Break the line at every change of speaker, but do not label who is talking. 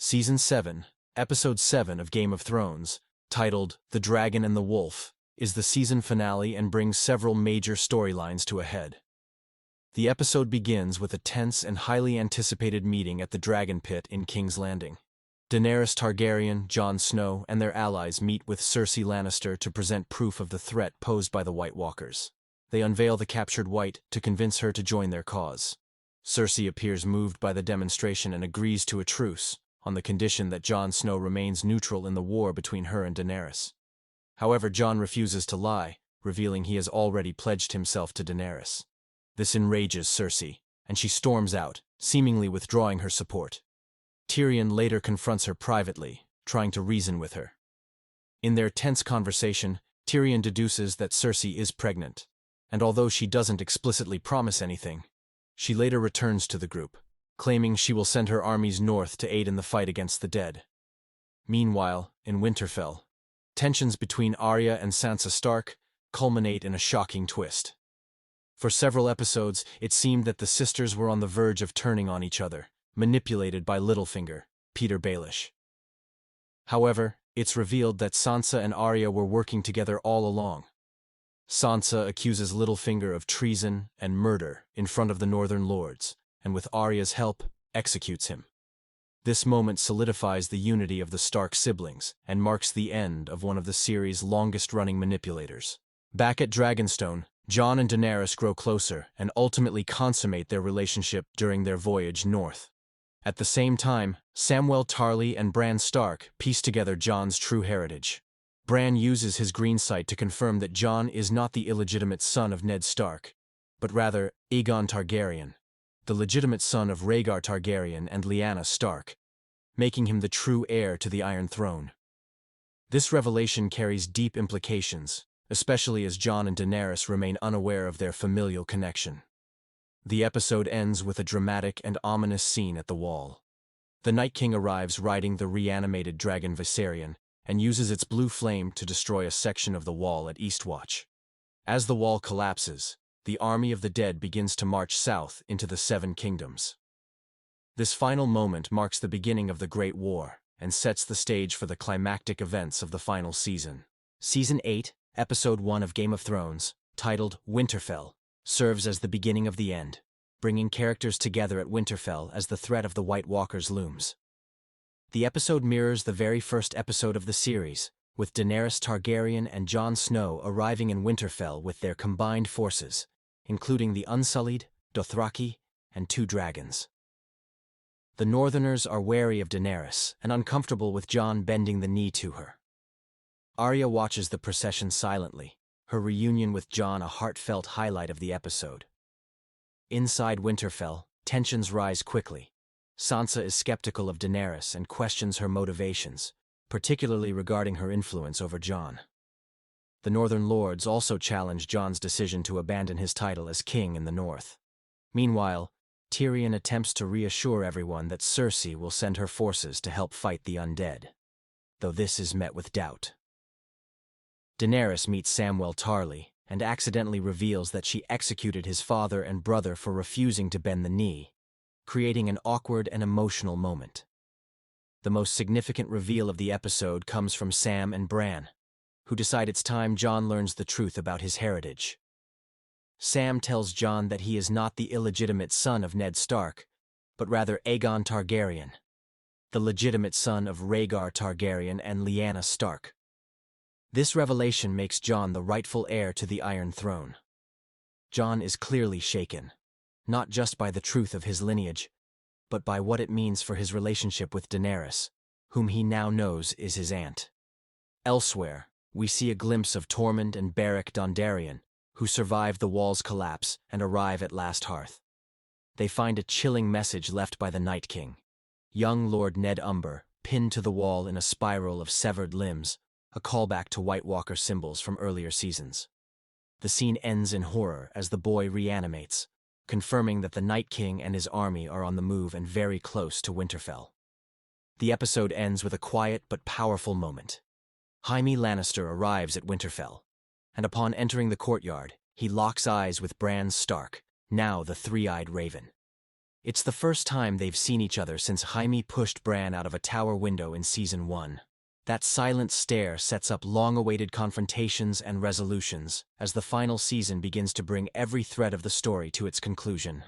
Season 7, Episode 7 of Game of Thrones, titled The Dragon and the Wolf, is the season finale and brings several major storylines to a head. The episode begins with a tense and highly anticipated meeting at the Dragon Pit in King's Landing. Daenerys Targaryen, Jon Snow, and their allies meet with Cersei Lannister to present proof of the threat posed by the White Walkers. They unveil the captured White to convince her to join their cause. Cersei appears moved by the demonstration and agrees to a truce, on the condition that Jon Snow remains neutral in the war between her and Daenerys. However, Jon refuses to lie, revealing he has already pledged himself to Daenerys. This enrages Cersei, and she storms out, seemingly withdrawing her support. Tyrion later confronts her privately, trying to reason with her. In their tense conversation, Tyrion deduces that Cersei is pregnant, and although she doesn't explicitly promise anything, she later returns to the group, claiming she will send her armies north to aid in the fight against the dead. Meanwhile, in Winterfell, tensions between Arya and Sansa Stark culminate in a shocking twist. For several episodes, it seemed that the sisters were on the verge of turning on each other, manipulated by Littlefinger, Peter Baelish. However, it's revealed that Sansa and Arya were working together all along. Sansa accuses Littlefinger of treason and murder in front of the Northern Lords, and with Arya's help, executes him. This moment solidifies the unity of the Stark siblings and marks the end of one of the series' longest-running manipulators. Back at Dragonstone, Jon and Daenerys grow closer and ultimately consummate their relationship during their voyage north. At the same time, Samwell Tarly and Bran Stark piece together Jon's true heritage. Bran uses his green sight to confirm that Jon is not the illegitimate son of Ned Stark, but rather Aegon Targaryen, the legitimate son of Rhaegar Targaryen and Lyanna Stark, making him the true heir to the Iron Throne. This revelation carries deep implications, especially as Jon and Daenerys remain unaware of their familial connection. The episode ends with a dramatic and ominous scene at the Wall. The Night King arrives riding the reanimated dragon Viserion and uses its blue flame to destroy a section of the Wall at Eastwatch. As the Wall collapses, the army of the dead begins to march south into the Seven Kingdoms. This final moment marks the beginning of the Great War and sets the stage for the climactic events of the final season. Season 8, Episode 1 of Game of Thrones, titled Winterfell, serves as the beginning of the end, bringing characters together at Winterfell as the threat of the White Walkers looms. The episode mirrors the very first episode of the series, with Daenerys Targaryen and Jon Snow arriving in Winterfell with their combined forces, including the Unsullied, Dothraki, and 2 dragons. The Northerners are wary of Daenerys and uncomfortable with Jon bending the knee to her. Arya watches the procession silently, her reunion with Jon a heartfelt highlight of the episode. Inside Winterfell, tensions rise quickly. Sansa is skeptical of Daenerys and questions her motivations, particularly regarding her influence over Jon. The Northern Lords also challenge Jon's decision to abandon his title as king in the north. Meanwhile, Tyrion attempts to reassure everyone that Cersei will send her forces to help fight the undead, though this is met with doubt. Daenerys meets Samwell Tarly and accidentally reveals that she executed his father and brother for refusing to bend the knee, creating an awkward and emotional moment. The most significant reveal of the episode comes from Sam and Bran, who decide it's time Jon learns the truth about his heritage. Sam tells Jon that he is not the illegitimate son of Ned Stark, but rather Aegon Targaryen, the legitimate son of Rhaegar Targaryen and Lyanna Stark. This revelation makes Jon the rightful heir to the Iron Throne. Jon is clearly shaken, not just by the truth of his lineage, but by what it means for his relationship with Daenerys, whom he now knows is his aunt. Elsewhere, we see a glimpse of Tormund and Beric Dondarrion, who survive the Wall's collapse and arrive at Last Hearth. They find a chilling message left by the Night King, young Lord Ned Umber, pinned to the wall in a spiral of severed limbs, a callback to White Walker symbols from earlier seasons. The scene ends in horror as the boy reanimates, confirming that the Night King and his army are on the move and very close to Winterfell. The episode ends with a quiet but powerful moment. Jaime Lannister arrives at Winterfell, and upon entering the courtyard, he locks eyes with Bran Stark, now the three-eyed raven. It's the first time they've seen each other since Jaime pushed Bran out of a tower window in Season 1. That silent stare sets up long-awaited confrontations and resolutions as the final season begins to bring every thread of the story to its conclusion.